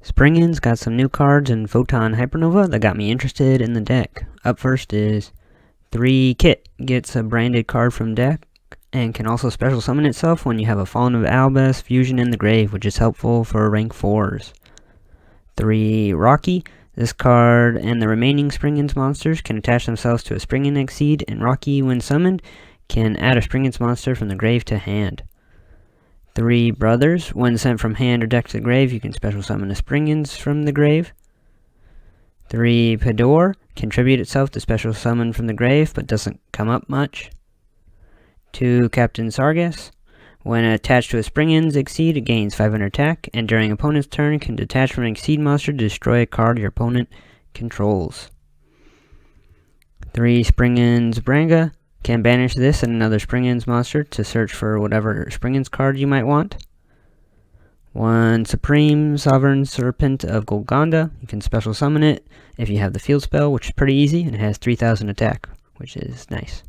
Springans got some new cards in Photon Hypernova that got me interested in the deck. Up first is 3 Kit. Gets a branded card from deck and can also special summon itself when you have a Fallen of Albus fusion in the grave, which is helpful for rank 4s. 3 Rocky. This card and the remaining Springans monsters can attach themselves to a Springan Exceed, and Rocky, when summoned, can add a Springans monster from the grave to hand. 3 Brothers. When sent from hand or deck to the grave, you can special summon a Springans from the grave. 3 Pedor. Contribute itself to special summon from the grave, but doesn't come up much. 2 Captain Sargas. When attached to a Springans Exceed, it gains 500 attack, and during opponent's turn can detach from an Exceed monster to destroy a card your opponent controls. 3 Springans Branga. Can banish this and another Springans monster to search for whatever Springans card you might want. 1 Supreme Sovereign Serpent of Golconda. You can special summon it if you have the field spell, which is pretty easy, and it has 3000 attack, which is nice.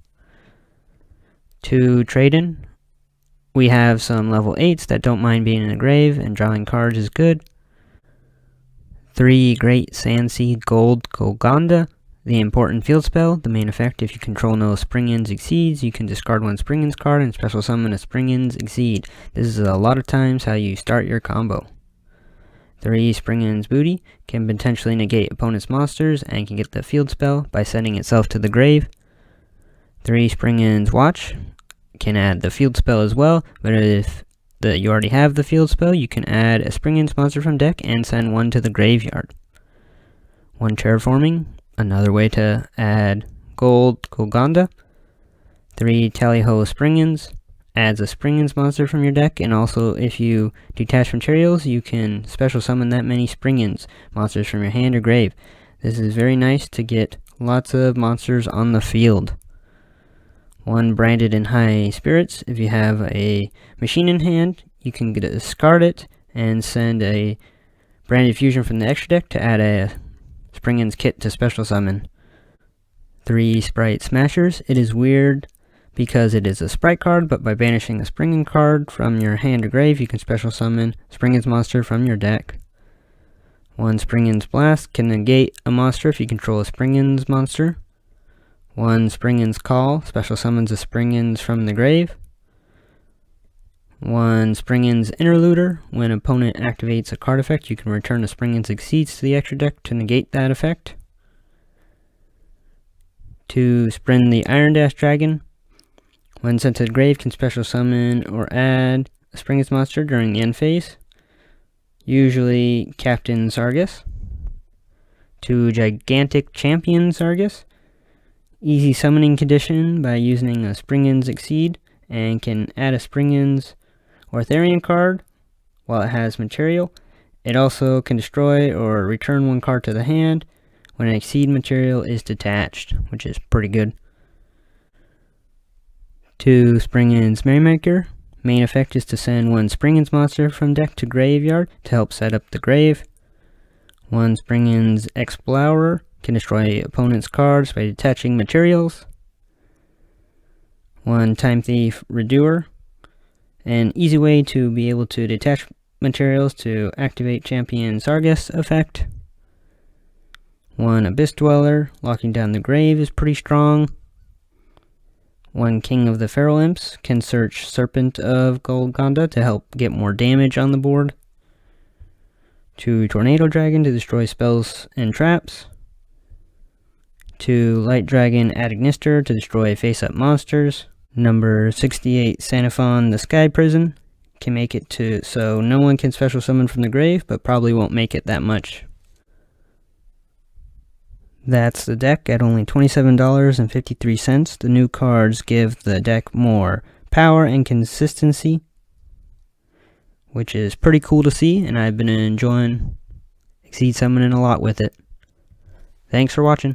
2 Traden. We have some level 8s that don't mind being in the grave, and drawing cards is good. 3 Great Sandseed Gold Golconda. The important field spell. The main effect: if you control no Springans Exceeds, you can discard 1 Springans card and special summon a Springans Exceed. This is a lot of times how you start your combo. 3 Springans Booty. Can potentially negate opponent's monsters and can get the field spell by sending itself to the grave. 3 Springans Watch. Can add the field spell as well, but if you already have the field spell, you can add a Springans monster from deck and send 1 to the graveyard. 1 Terraforming. Another way to add gold Golconda. 3 Tally-Ho Springans. Adds a Springans monster from your deck, and also if you detach materials, you can special summon that many Springans monsters from your hand or grave. This is very nice to get lots of monsters on the field. 1 Branded in High Spirits. If you have a machine in hand, you can discard it and send a Branded Fusion from the extra deck to add a Springans kit to special summon. 3 Sprite Smashers. It is weird because it is a sprite card, but by banishing the Springan card from your hand or grave, you can special summon Springans monster from your deck. 1 Springans Blast. Can negate a monster if you control a Springans monster. 1 Springans Call. Special summons a Springans from the grave. 1 Springans Interluder. When opponent activates a card effect, you can return a Springans Exceeds to the extra deck to negate that effect. 2 Sprin the Iron Dash Dragon. When sent to the grave, can special summon or add a Springans monster during the end phase. Usually Captain Sargas. 2 Gigantic Champion Sargas. Easy summoning condition by using a Springans Exceed, and can add a Springans or Therian card while it has material. It also can destroy or return 1 card to the hand when an Exceed material is detached, which is pretty good. 2 Springans Merrymaker. Main effect is to send 1 Springans monster from deck to graveyard to help set up the grave. 1 Springans Explorer. Can destroy opponent's cards by detaching materials. 1 Time Thief Redoer. An easy way to be able to detach materials to activate Champion Sargas effect. 1 Abyss Dweller. Locking down the grave is pretty strong. 1 King of the Feral Imps. Can search Serpent of Golconda to help get more damage on the board. 2 Tornado Dragon to destroy spells and traps. 2 Light Dragon Adagnister to destroy face-up monsters. Number 68 Sanifon the Sky Prison. Can make it to so no one can special summon from the grave, but probably won't make it that much. That's the deck at only $27.53. The new cards give the deck more power and consistency, which is pretty cool to see, and I've been enjoying Exceed summoning a lot with it. Thanks for watching.